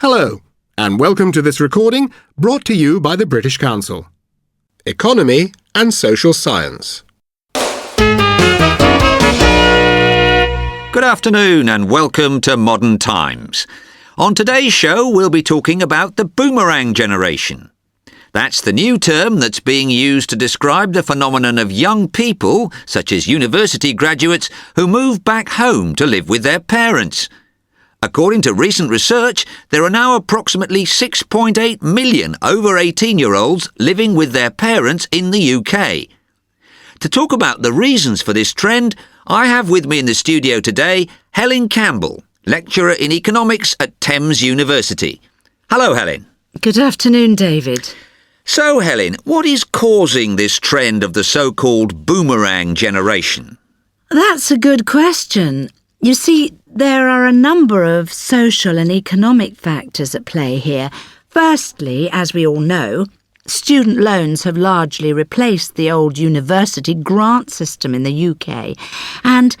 Hello, and welcome to this recording brought to you by the British Council. Economy and Social Science. Good afternoon and welcome to Modern Times. On today's show, we'll be talking about the Boomerang generation. That's the new term that's being used to describe the phenomenon of young people, such as university graduates, who move back home to live with their parents. According to recent research, there are now approximately 6.8 million over 18-year-olds living with their parents in the UK. To talk about the reasons for this trend, I have with me in the studio today Helen Campbell, lecturer in economics at Thames University. Hello, Helen. Good afternoon, David. So, Helen, what is causing this trend of the so-called Boomerang generation? That's a good question. You see, there are a number of social and economic factors at play here. Firstly, as we all know, student loans have largely replaced the old university grant system in the UK. And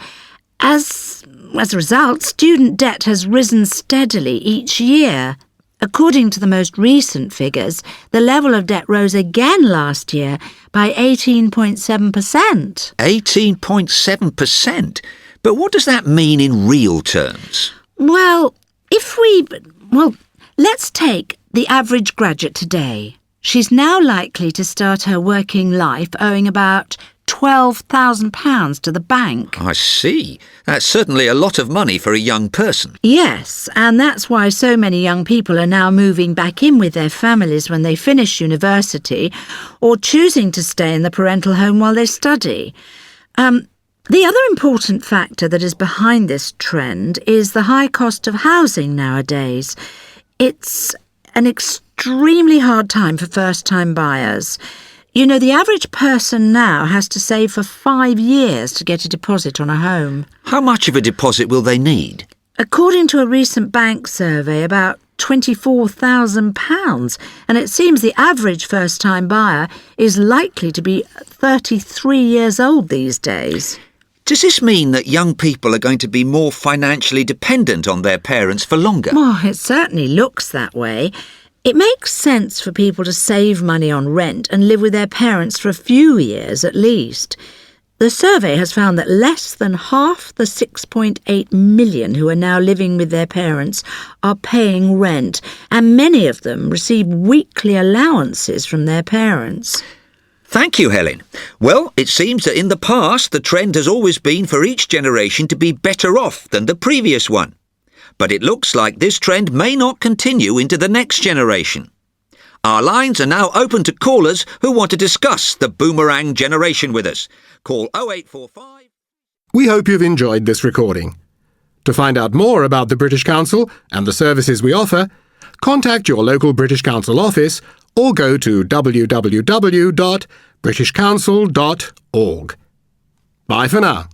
as a result, student debt has risen steadily each year. According to the most recent figures, the level of debt rose again last year by 18.7%. 18.7%? But what does that mean in real terms? Well, let's take the average graduate today. She's now likely to start her working life owing about £12,000 to the bank. I see. That's certainly a lot of money for a young person. Yes, and that's why so many young people are now moving back in with their families when they finish university or choosing to stay in the parental home while they study. The other important factor that is behind this trend is the high cost of housing nowadays. It's an extremely hard time for first-time buyers. You know, the average person now has to save for 5 years to get a deposit on a home. How much of a deposit will they need? According to a recent bank survey, about £24,000, and it seems the average first-time buyer is likely to be 33 years old these days. Does this mean that young people are going to be more financially dependent on their parents for longer? Well, it certainly looks that way. It makes sense for people to save money on rent and live with their parents for a few years at least. The survey has found that less than half the 6.8 million who are now living with their parents are paying rent, and many of them receive weekly allowances from their parents. Thank you, Helen. Well, it seems that in the past the trend has always been for each generation to be better off than the previous one. But it looks like this trend may not continue into the next generation. Our lines are now open to callers who want to discuss the Boomerang generation with us. Call 0845... We hope you've enjoyed this recording. To find out more about the British Council and the services we offer, contact your local British Council office or go to www.britishcouncil.org. Bye for now.